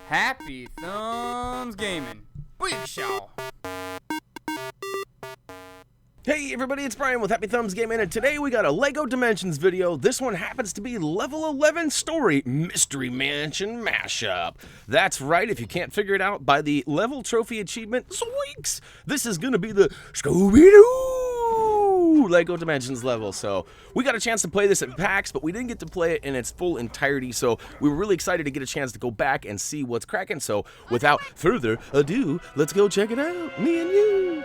Happy Thumbs Gaming. Big show. Hey everybody, it's Brian with HappyThumbsGaming, and today we got a LEGO Dimensions video. This one happens to be Level 11 Story Mystery Mansion Mashup. That's right, if you can't figure it out by the level trophy achievement, Zoinks! This is gonna be the Scooby-Doo LEGO Dimensions level. So we got a chance to play this at PAX, but we didn't get to play it in its full entirety, so we were really excited to get a chance to go back and see what's cracking. So without further ado, let's go check it out, me and you.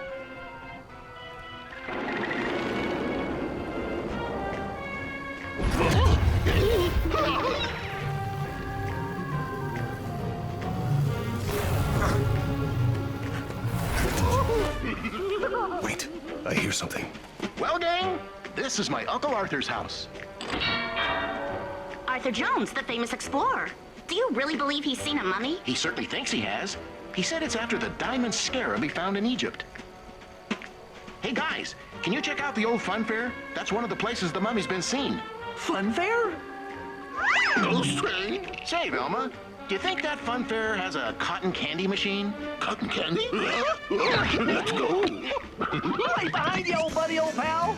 Wait, I hear something. Well, gang, this is my Uncle Arthur's house. Arthur Jones, the famous explorer. Do you really believe he's seen a mummy? He certainly thinks he has. He said it's after the diamond scarab he found in Egypt. Hey guys, can you check out the old fun fair? That's one of the places the mummy's been seen. Fun fair? No strain. Say, Velma, do you think that fun fair has a cotton candy machine? Cotton candy? Let's go. Right behind you, old buddy, old pal.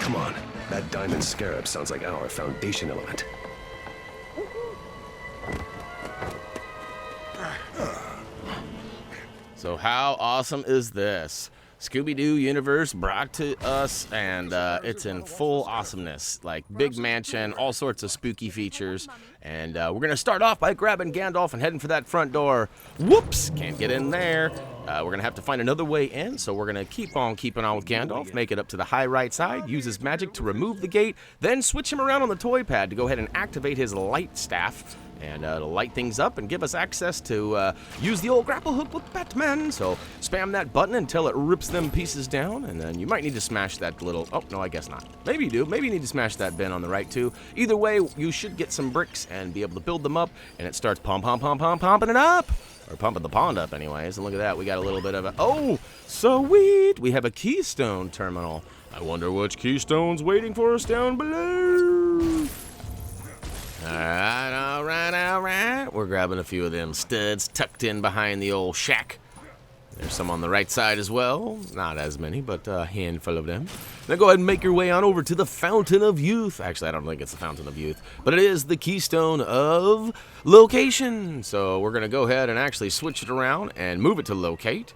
Come on, that diamond scarab sounds like our foundation element. So how awesome is this? Scooby-Doo universe brought to us, and it's in full awesomeness. Like big mansion, all sorts of spooky features. And we're going to start off by grabbing Gandalf and heading for that front door. Whoops! Can't get in there. We're going to have to find another way in, so we're going to keep on keeping on with Gandalf, make it up to the high right side, use his magic to remove the gate, then switch him around on the toy pad to go ahead and activate his light staff. And to light things up and give us access to use the old grapple hook with Batman. So spam that button until it rips them pieces down, and then you might need to smash that little, oh no, I guess not. Maybe you do, maybe you need to smash that bin on the right too. Either way, you should get some bricks and be able to build them up, and it starts pumping it up. Or pumping the pond up anyways, and look at that, we got a little bit of a, oh, sweet, we have a Keystone Terminal. I wonder which Keystone's waiting for us down below. All right. We're grabbing a few of them studs tucked in behind the old shack. There's some on the right side as well. Not as many, but a handful of them. Then go ahead and make your way on over to the Fountain of Youth. Actually, I don't think it's the Fountain of Youth, but it is the Keystone of Location. So we're going to go ahead and actually switch it around and move it to Locate.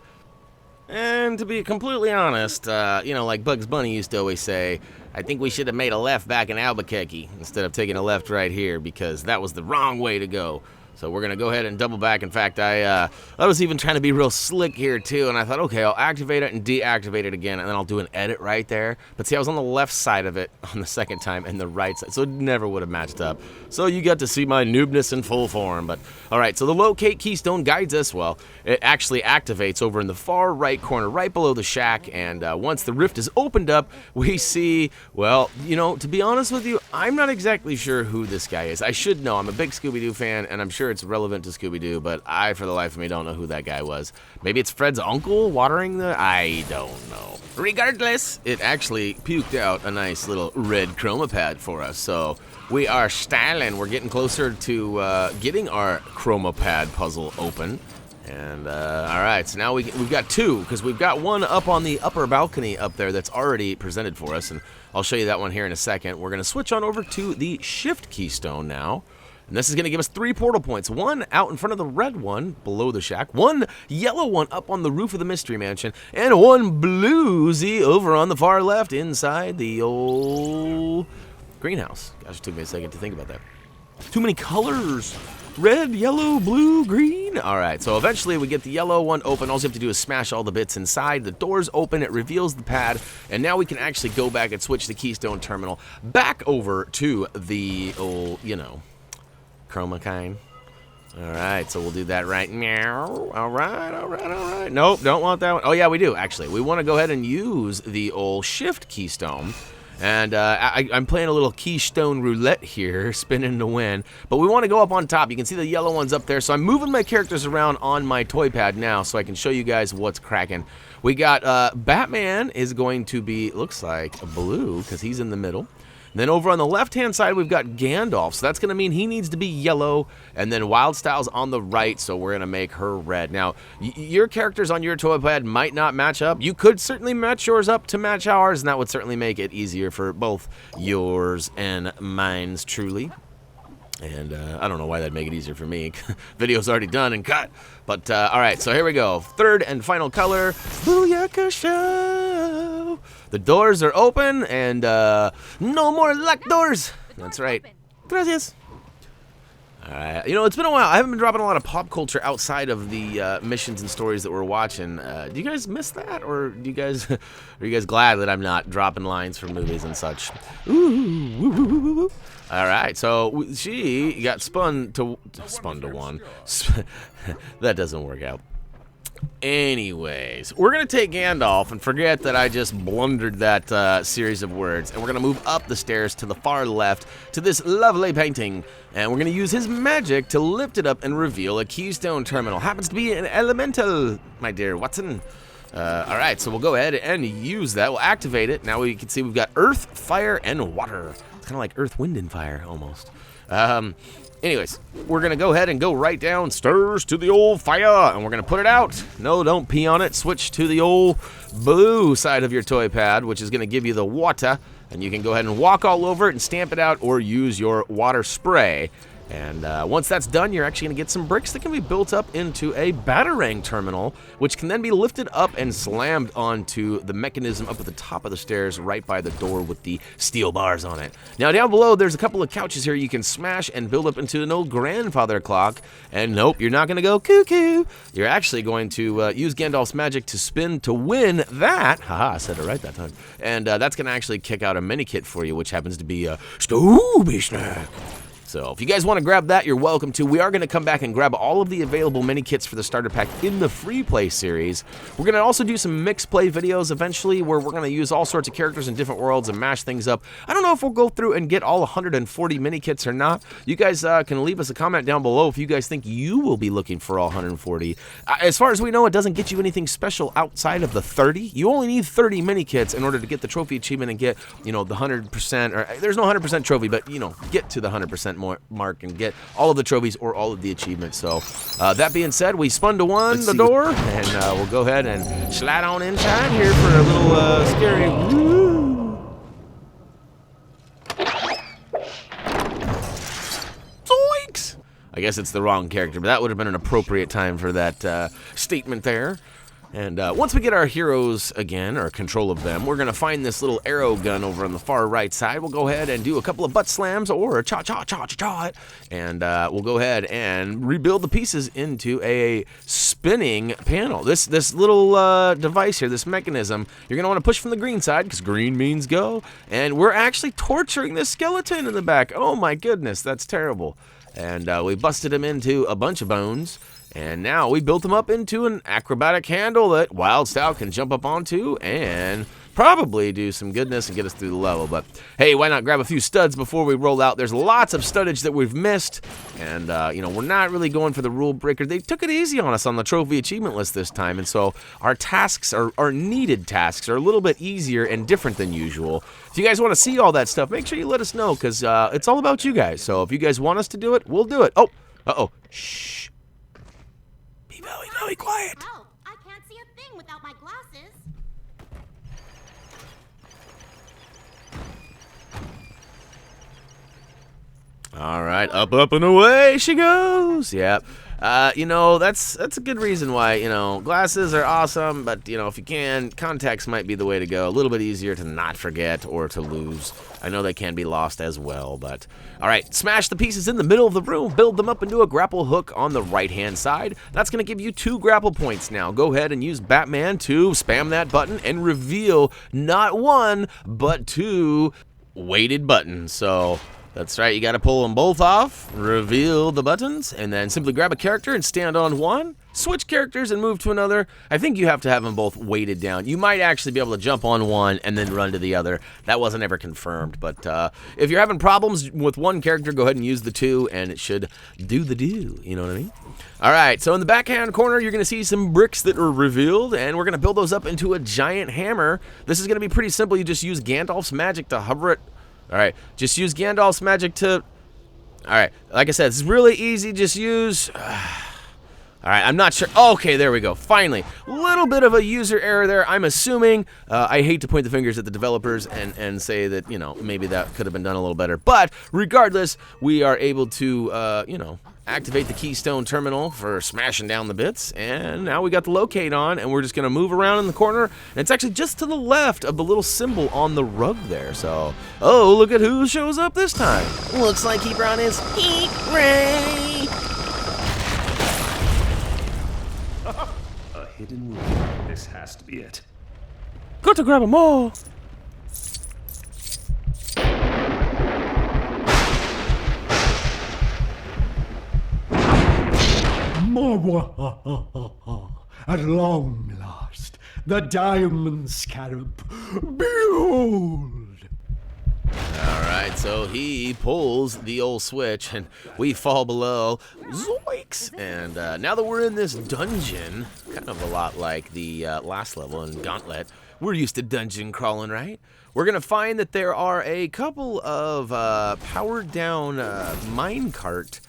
And to be completely honest, you know, like Bugs Bunny used to always say, I think we should have made a left back in Albuquerque instead of taking a left right here, because that was the wrong way to go. So we're going to go ahead and double back. In fact, I was even trying to be real slick here too, and I thought, okay, I'll activate it and deactivate it again, and then I'll do an edit right there. But see, I was on the left side of it on the second time and the right side, so it never would have matched up. So you got to see my noobness in full form. But all right, so the Locate Keystone guides us. Well, it actually activates over in the far right corner, right below the shack, and once the rift is opened up, we see, well, you know, to be honest with you, I'm not exactly sure who this guy is. I should know. I'm a big Scooby-Doo fan, and I'm sure it's relevant to Scooby-Doo, but I, for the life of me, don't know who that guy was. Maybe it's Fred's uncle watering the... I don't know. Regardless, it actually puked out a nice little red chroma pad for us, so we are styling. We're getting closer to getting our chroma pad puzzle open. And, all right, so now we've got two, because we've got one up on the upper balcony up there that's already presented for us, and I'll show you that one here in a second. We're going to switch on over to the Shift Keystone now. And this is going to give us 3 portal points. One out in front of the red one below the shack, one yellow one up on the roof of the Mystery Mansion, and one bluesy over on the far left inside the old greenhouse. Gosh, it took me a second to think about that. Too many colors. Red, yellow, blue, green. All right, so eventually we get the yellow one open. All you have to do is smash all the bits inside. The door's open, it reveals the pad, and now we can actually go back and switch the Keystone Terminal back over to the old, you know, chroma kind. All right, so we'll do that right now. All right. Nope, don't want that one. Oh, yeah, we do, actually. We want to go ahead and use the old Shift Keystone. And I'm playing a little Keystone roulette here, spinning to win. But we want to go up on top. You can see the yellow ones up there. So I'm moving my characters around on my toy pad now so I can show you guys what's cracking. We got Batman is going to be, looks like, blue because he's in the middle. And then over on the left-hand side, we've got Gandalf. So that's going to mean he needs to be yellow. And then Wild Style's on the right, so we're going to make her red. Now, your characters on your toy pad might not match up. You could certainly match yours up to match ours, and that would certainly make it easier for both yours and mine's truly. And I don't know why that'd make it easier for me. Video's already done and cut. But, all right, so here we go. Third and final color. Booyaka Show. The doors are open, and no more locked doors. That's right. Gracias. All right. You know, it's been a while. I haven't been dropping a lot of pop culture outside of the missions and stories that we're watching. Do you guys miss that, or do you guys are you guys glad that I'm not dropping lines from movies and such? Ooh, woo, woo, woo, woo. All right. So she got spun to one. That doesn't work out. Anyways, we're going to take Gandalf and forget that I just blundered that series of words, and we're going to move up the stairs to the far left to this lovely painting, and we're going to use his magic to lift it up and reveal a Keystone Terminal. Happens to be an elemental, my dear Watson. All right, so we'll go ahead and use that. We'll activate it. Now we can see we've got earth, fire, and water. It's kind of like earth, wind, and fire almost. Anyways, we're going to go ahead and go right downstairs to the old fire, and we're going to put it out. No, don't pee on it. Switch to the old blue side of your toy pad, which is going to give you the water, and you can go ahead and walk all over it and stamp it out or use your water spray. And once that's done, you're actually going to get some bricks that can be built up into a Batarang terminal, which can then be lifted up and slammed onto the mechanism up at the top of the stairs right by the door with the steel bars on it. Now, down below, there's a couple of couches here you can smash and build up into an old grandfather clock. And nope, you're not going to go cuckoo. You're actually going to use Gandalf's magic to spin to win that. Haha, I said it right that time. And that's going to actually kick out a mini kit for you, which happens to be a Scooby Snack. So if you guys want to grab that, you're welcome to. We are going to come back and grab all of the available mini kits for the starter pack in the free play series. We're going to also do some mixed play videos eventually where we're going to use all sorts of characters in different worlds and mash things up. I don't know if we'll go through and get all 140 mini kits or not. You guys can leave us a comment down below if you guys think you will be looking for all 140. As far as we know, it doesn't get you anything special outside of the 30. You only need 30 mini kits in order to get the trophy achievement and get, you know, the 100%, or there's no 100% trophy, but, you know, get to the 100% mark and get all of the trophies or all of the achievements. So that being said, we spun to one the door, and we'll go ahead and slide on inside here for a little scary woo. Zoinks! I guess it's the wrong character, but that would have been an appropriate time for that statement there. And once we get our heroes again, or control of them, we're going to find this little arrow gun over on the far right side. We'll go ahead and do a couple of butt slams or cha-cha-cha-cha-cha. And we'll go ahead and rebuild the pieces into a spinning panel. This little device here, this mechanism, you're going to want to push from the green side because green means go. And we're actually torturing this skeleton in the back. Oh my goodness, that's terrible. And we busted him into a bunch of bones. And now we built him up into an acrobatic handle that Wild Style can jump up onto and probably do some goodness and get us through the level. But hey, why not grab a few studs before we roll out? There's lots of studdage that we've missed, and you know, we're not really going for the rule breaker. They took it easy on us on the trophy achievement list this time, and so our tasks, our needed tasks, are a little bit easier and different than usual. If you guys want to see all that stuff, make sure you let us know, because it's all about you guys. So if you guys want us to do it, we'll do it. Oh, shh. Be very, very quiet. Help! I can't see a thing without my glasses. All right, up, up, and away she goes. Yep. You know, that's a good reason why, you know, glasses are awesome, but, you know, if you can, contacts might be the way to go. A little bit easier to not forget or to lose. I know they can be lost as well, but... All right, smash the pieces in the middle of the room, build them up into a grapple hook on the right-hand side. That's going to give you 2 grapple points now. Go ahead and use Batman to spam that button and reveal not 1, but 2 weighted buttons. So... That's right, you gotta pull them both off, reveal the buttons, and then simply grab a character and stand on one, switch characters and move to another. I think you have to have them both weighted down. You might actually be able to jump on one and then run to the other. That wasn't ever confirmed, but if you're having problems with one character, go ahead and use the two, and it should do the do, you know what I mean? All right, so in the backhand corner, you're gonna see some bricks that are revealed, and we're gonna build those up into a giant hammer. This is gonna be pretty simple. You just use Gandalf's magic to hover it. All right, just use Gandalf's magic to... All right, like I said, it's really easy. Just use... All right, I'm not sure. Okay, there we go. Finally, little bit of a user error there. I'm assuming. I hate to point the fingers at the developers and say that, you know, maybe that could have been done a little better. But regardless, we are able to, you know, activate the Keystone Terminal for smashing down the bits, and now we got the locate on, and we're just gonna move around in the corner, and it's actually just to the left of the little symbol on the rug there. So, oh, look at who shows up this time. Looks like he brought his heat ray. A hidden room. This has to be it. Got to grab them all. At long last, the diamond scarab. Behold! Alright, so he pulls the old switch, and we fall below. Zoinks! And now that we're in this dungeon, kind of a lot like the last level in Gauntlet, we're used to dungeon crawling, right? We're going to find that there are a couple of powered down minecart.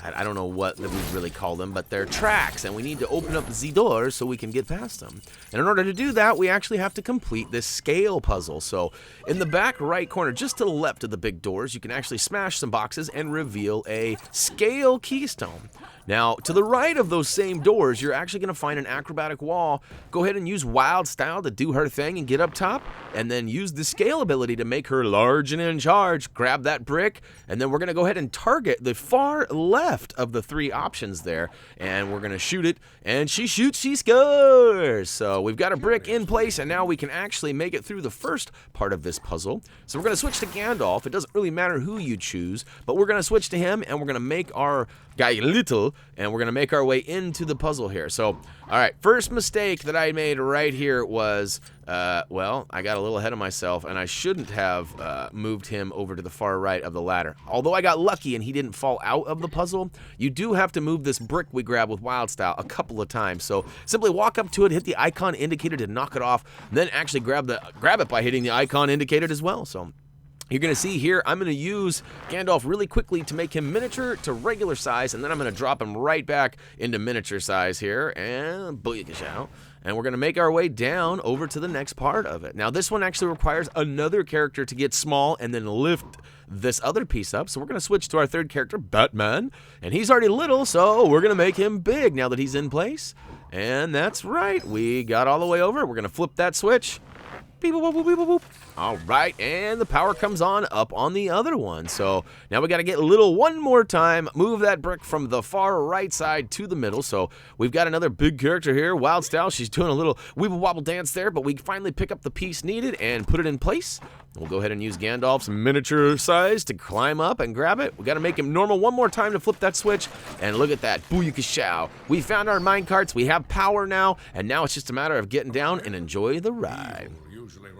I don't know what we really call them, but they're tracks, and we need to open up the doors so we can get past them. And in order to do that, we actually have to complete this scale puzzle. So in the back right corner, just to the left of the big doors, you can actually smash some boxes and reveal a scale keystone. Now, to the right of those same doors, you're actually going to find an acrobatic wall. Go ahead and use Wild Style to do her thing and get up top, and then use the scale ability to make her large and in charge. Grab that brick, and then we're going to go ahead and target the far left of the three options there, and we're going to shoot it, and she shoots, she scores! So we've got a brick in place, and now we can actually make it through the first part of this puzzle. So we're going to switch to Gandalf. It doesn't really matter who you choose, but we're going to switch to him, and we're going to make our guy little, and we're gonna make our way into the puzzle here. So, all right, first mistake that I made right here was, well, I got a little ahead of myself, and I shouldn't have moved him over to the far right of the ladder. Although I got lucky and he didn't fall out of the puzzle, you do have to move this brick we grab with Wild Style a couple of times. So simply walk up to it, hit the icon indicator to knock it off, and then actually grab it by hitting the icon indicator as well. So you're going to see here, I'm going to use Gandalf really quickly to make him miniature to regular size, and then I'm going to drop him right back into miniature size here, and booyakashow. And we're going to make our way down over to the next part of it. Now, this one actually requires another character to get small and then lift this other piece up. So we're going to switch to our third character, Batman. And he's already little, so we're going to make him big now that he's in place. And that's right, we got all the way over. We're going to flip that switch. Beep, boop, boop, beep, boop, boop. All right, and the power comes on up on the other one. So now we got to get little one more time, move that brick from the far right side to the middle. So we've got another big character here, Wild Style. She's doing a little weeble wobble dance there, but we finally pick up the piece needed and put it in place. We'll go ahead and use Gandalf's miniature size to climb up and grab it. We got to make him normal one more time to flip that switch, and look at that, booyakashow. We found our minecarts, we have power now, and now it's just a matter of getting down and enjoy the ride.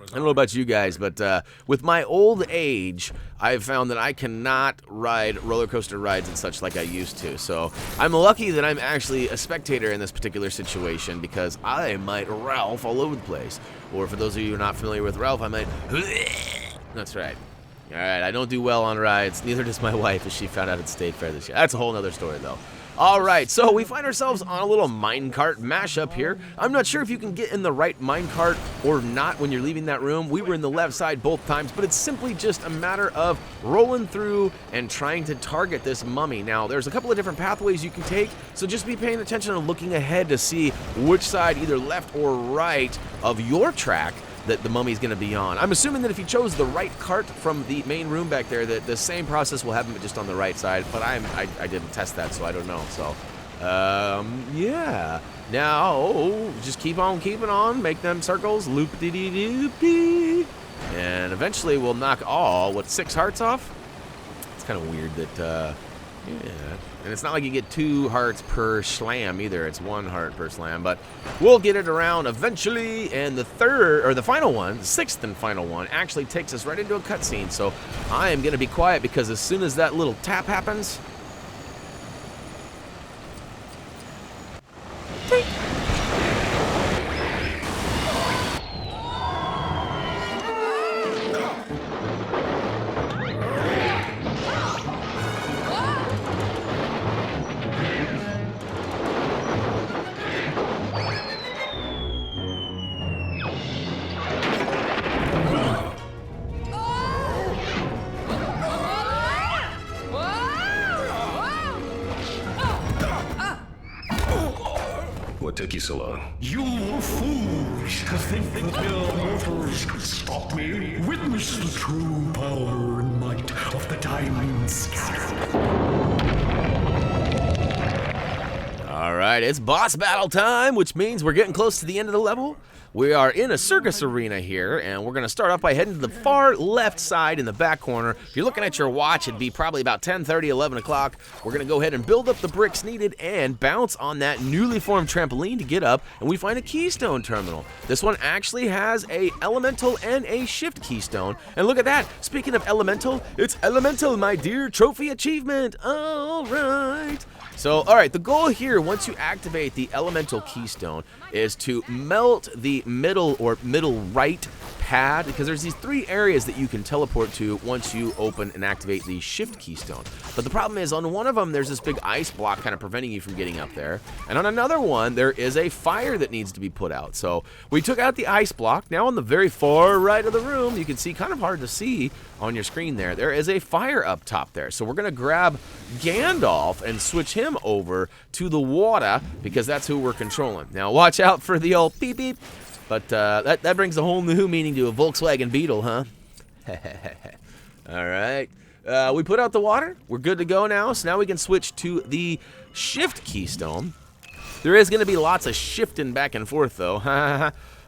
I don't know about you guys, but with my old age, I've found that I cannot ride roller coaster rides and such like I used to. So I'm lucky that I'm actually a spectator in this particular situation, because I might Ralph all over the place. Or for those of you who are not familiar with Ralph, I might... That's right. All right, I don't do well on rides. Neither does my wife, as she found out at State Fair this year. That's a whole other story, though. All right, so we find ourselves on a little minecart mashup here. I'm not sure if you can get in the right minecart or not when you're leaving that room. We were in the left side both times, but it's simply just a matter of rolling through and trying to target this mummy. Now, there's a couple of different pathways you can take, so just be paying attention and looking ahead to see which side, either left or right, of your track that the mummy's going to be on. I'm assuming that if you chose the right cart from the main room back there, that the same process will happen, but just on the right side. But I didn't test that, so I don't know. So, yeah. Now, just keep on keeping on. Make them circles. Loop-de-dee-doop-dee. And eventually we'll knock all, 6 hearts off? kind of weird that, yeah. And it's not like you get 2 hearts per slam either. It's 1 heart per slam. But we'll get it around eventually. And the final one, the 6th and final one, actually takes us right into a cutscene. So I am going to be quiet because as soon as that little tap happens... What took you so long? You fools to think that mere mortals could stop me. Witness the true power and might of the Diamond Scarab. All right, it's boss battle time, which means we're getting close to the end of the level. We are in a circus arena here, and we're going to start off by heading to the far left side in the back corner. If you're looking at your watch, it'd be probably about 10:30, 11 o'clock. We're going to go ahead and build up the bricks needed and bounce on that newly formed trampoline to get up, and we find a Keystone Terminal. This one actually has a Elemental and a Shift Keystone. And look at that. Speaking of Elemental, it's Elemental, my dear trophy achievement. All right. So, all right, the goal here, once you activate the Elemental Keystone, is to melt the middle right pad, because there's these 3 areas that you can teleport to once you open and activate the Shift Keystone. But the problem is, on one of them, there's this big ice block kind of preventing you from getting up there. And on another one, there is a fire that needs to be put out. So we took out the ice block. Now on the very far right of the room, you can see, kind of hard to see on your screen there is a fire up top there. So we're going to grab Gandalf and switch him over to the water, because that's who we're controlling. Now watch out for the old beep beep. But that brings a whole new meaning to a Volkswagen Beetle, huh? All right. We put out the water. We're good to go now. So now we can switch to the Shift Keystone. There is going to be lots of shifting back and forth, though.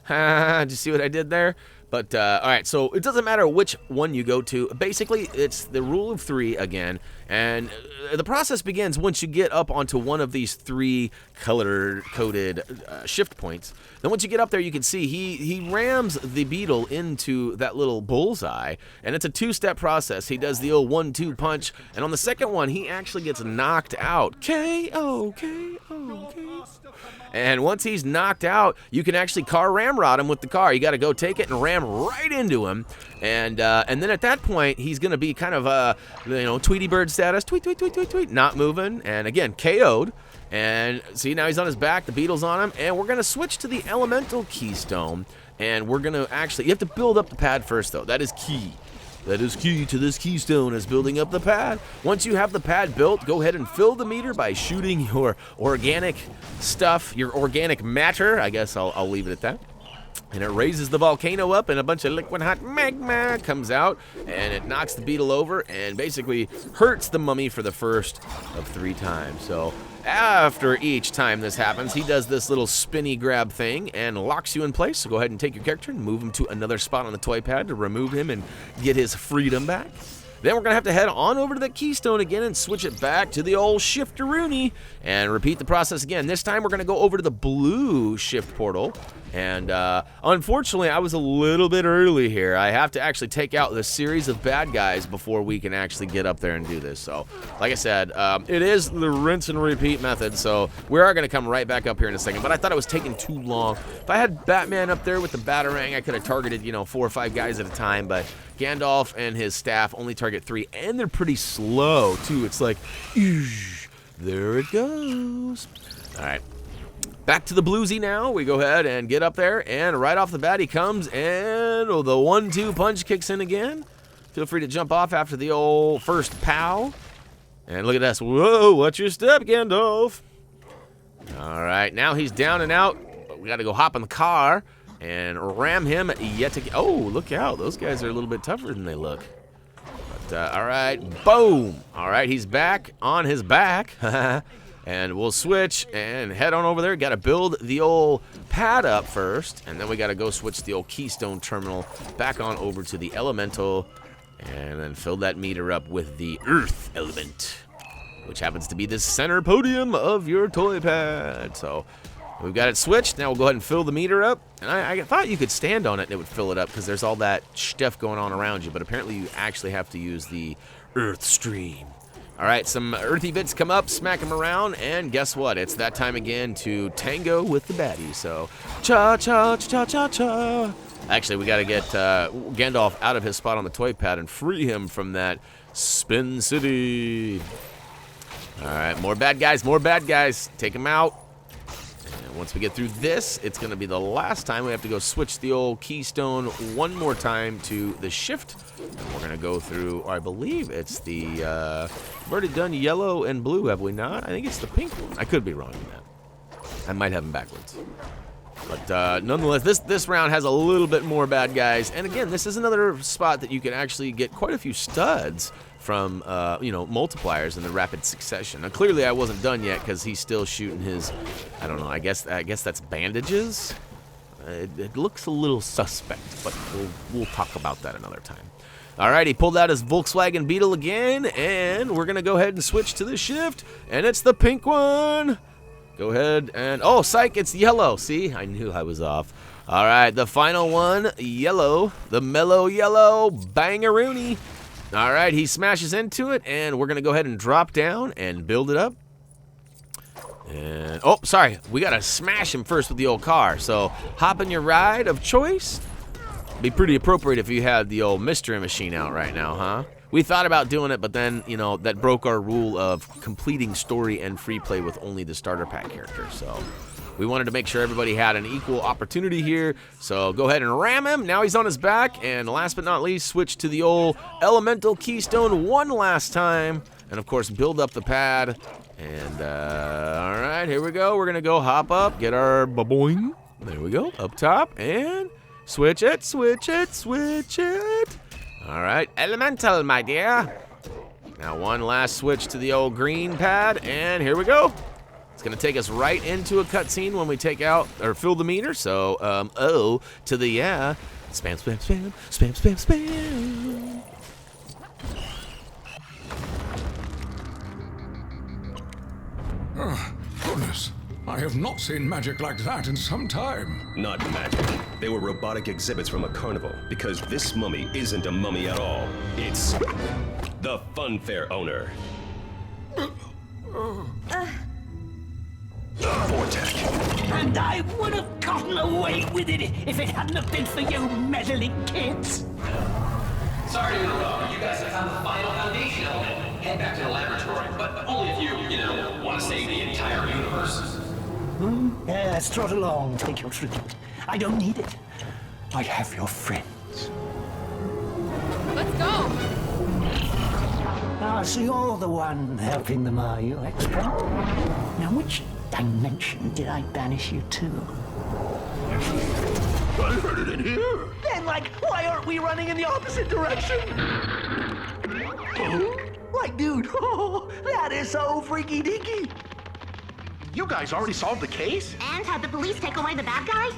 Did you see what I did there? But, all right, so it doesn't matter which one you go to. Basically, it's the rule of 3 again. And the process begins once you get up onto one of these 3 color-coded shift points. Then once you get up there, you can see he rams the beetle into that little bullseye. And it's a 2-step process. He does the old 1-2 punch. And on the second one, he actually gets knocked out. K.O., K.O., K.O. And once he's knocked out, you can actually car ramrod him with the car. You got to go take it and ram right into him. And then at that point, he's going to be kind of, Tweety Bird status. Tweet, tweet, tweet, tweet, tweet. Not moving. And again, KO'd. And see, now he's on his back. The beetle's on him. And we're going to switch to the Elemental Keystone. And we're going to actually, you have to build up the pad first, though. That is key. That is key to this Keystone, is building up the pad. Once you have the pad built, go ahead and fill the meter by shooting your organic stuff, your organic matter. I guess I'll leave it at that. And it raises the volcano up, and a bunch of liquid hot magma comes out, and it knocks the beetle over and basically hurts the mummy for the first of 3 times. So after each time this happens, he does this little spinny grab thing and locks you in place. So go ahead and take your character and move him to another spot on the toy pad to remove him and get his freedom back. Then we're going to have to head on over to the Keystone again and switch it back to the old Shifter-Rooney and repeat the process again. This time we're going to go over to the blue shift portal. And unfortunately, I was a little bit early here. I have to actually take out this series of bad guys before we can actually get up there and do this. So, like I said, it is the rinse and repeat method. So we are going to come right back up here in a second. But I thought it was taking too long. If I had Batman up there with the Batarang, I could have targeted, 4 or 5 guys at a time. But Gandalf and his staff only target 3. And they're pretty slow, too. It's like, there it goes. All right. Back to the bluesy now. We go ahead and get up there, and right off the bat he comes, and the 1-2 punch kicks in again. Feel free to jump off after the old first pow. And look at this. Whoa, watch your step, Gandalf. All right, now he's down and out. We got to go hop in the car and ram him yet again. Oh, look out. Those guys are a little bit tougher than they look. But, all right, boom. All right, he's back on his back. And we'll switch and head on over there. Got to build the old pad up first. And then we got to go switch the old Keystone Terminal back on over to the Elemental And then fill that meter up with the earth element, which happens to be the center podium of your toy pad. So we've got it switched. Now we'll go ahead and fill the meter up. And I thought you could stand on it and it would fill it up because there's all that stuff going on around you. But apparently you actually have to use the earth stream. All right, some earthy bits come up, smack them around, and guess what? It's that time again to tango with the baddie. So cha-cha-cha-cha-cha. Actually, we got to get Gandalf out of his spot on the toy pad and free him from that Spin City. All right, more bad guys, more bad guys. Take them out. And once we get through this, it's going to be the last time we have to go switch the old Keystone one more time to the Shift. And we're going to go through, I believe it's the, we've already done yellow and blue, have we not? I think it's the pink one. I could be wrong in that. I might have them backwards. But nonetheless, this round has a little bit more bad guys. And again, this is another spot that you can actually get quite a few studs from, you know, multipliers in the rapid succession. Now, clearly I wasn't done yet because he's still shooting his, I don't know, I guess that's bandages. It looks a little suspect, but we'll talk about that another time. All right, he pulled out his Volkswagen Beetle again, and we're going to go ahead and switch to the Shift, and it's the pink one. Go ahead and, oh, psych, it's yellow. See, I knew I was off. All right, the final one, yellow, the mellow yellow, bangaroony. All right, he smashes into it, and we're going to go ahead and drop down and build it up. And, oh, sorry, we got to smash him first with the old car. So hop in your ride of choice. Be pretty appropriate if you had the old mystery machine out right now, huh? We thought about doing it, but then, you know, that broke our rule of completing story and free play with only the starter pack characters. So we wanted to make sure everybody had an equal opportunity here. So go ahead and ram him. Now he's on his back. And last but not least, switch to the old Elemental Keystone one last time. And, of course, build up the pad. And, all right, here we go. We're going to go hop up, get our ba-boing. There we go, up top. And switch it, switch it, switch it. All right, Elemental, my dear. Now one last switch to the old green pad, and here we go. It's gonna take us right into a cutscene when we take out, or fill the meter, so, O to the yeah. Spam, spam, spam, spam, spam, spam. Oh, goodness. I have not seen magic like that in some time. Not magic. They were robotic exhibits from a carnival, because this mummy isn't a mummy at all. It's the funfair owner. Vortex. And I would have gotten away with it if it hadn't have been for you meddling kids. Sorry to interrupt, but you guys have found the final foundation element. Head back to the laboratory, but only if you know, want to save the entire universe. Yes, trot along, take your tribute. I don't need it. I have your friends. Let's go! Ah, so you're the one helping them, are you, Expert? Now, which dimension did I banish you to? I heard it in here. Then, like, why aren't we running in the opposite direction? Like, dude, that is so freaky deaky. You guys already solved the case? And had the police take away the bad guy?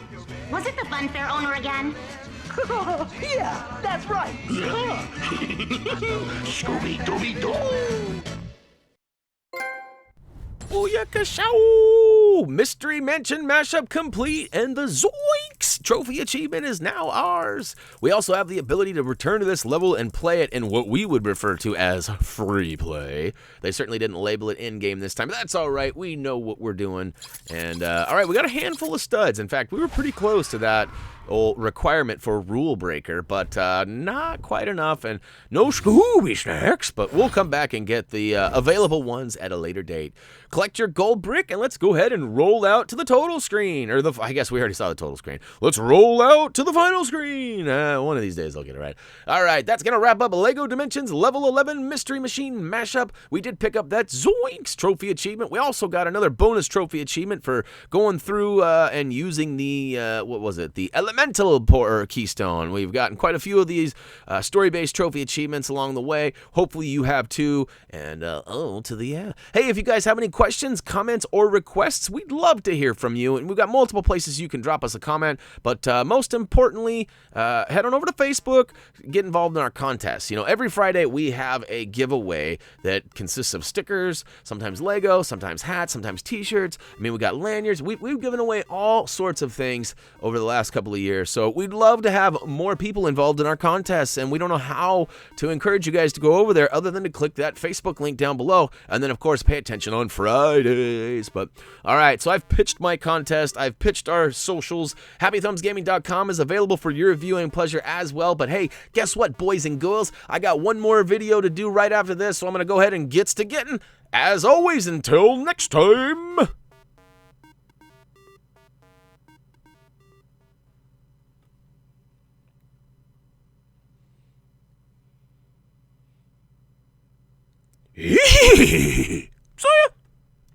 Was it the funfair owner again? Yeah, that's right. Yeah. Scooby-Dooby-Doo. Booyakashow! Mystery Mansion mashup complete, and the Zoinks trophy achievement is now ours. We also have the ability to return to this level and play it in what we would refer to as free play. They certainly didn't label it in-game this time, but that's all right. We know what we're doing. And, all right, we got a handful of studs. In fact, we were pretty close to that old requirement for rule breaker, but not quite enough, and no Scooby snacks, but we'll come back and get the available ones at a later date. Collect your gold brick, and let's go ahead and roll out to the total screen, or I guess we already saw the total screen. Let's roll out to the final screen. One of these days I'll get it right. All right, that's gonna wrap up LEGO Dimensions Level 11 Mystery Machine Mashup. We did pick up that Zoinks trophy achievement. We also got another bonus trophy achievement for going through and using the, what was it, the Elemental Keystone. We've gotten quite a few of these story-based trophy achievements along the way. Hopefully you have too. And hey, if you guys have any questions, comments, or requests, we'd love to hear from you. And we've got multiple places you can drop us a comment. But most importantly, head on over to Facebook, get involved in our contest. You know, every Friday we have a giveaway that consists of stickers, sometimes Lego, sometimes hats, sometimes t-shirts. I mean, we got lanyards. We've given away all sorts of things over the last couple of years. So we'd love to have more people involved in our contests, and we don't know how to encourage you guys to go over there other than to click that Facebook link down below, and then of course pay attention on Fridays. But all right, so I've pitched my contest. I've pitched our socials. HappyThumbsGaming.com is available for your viewing pleasure as well. But hey, guess what, boys and girls? I got one more video to do right after this, so I'm gonna go ahead and get to getting. As always, until next time. Hee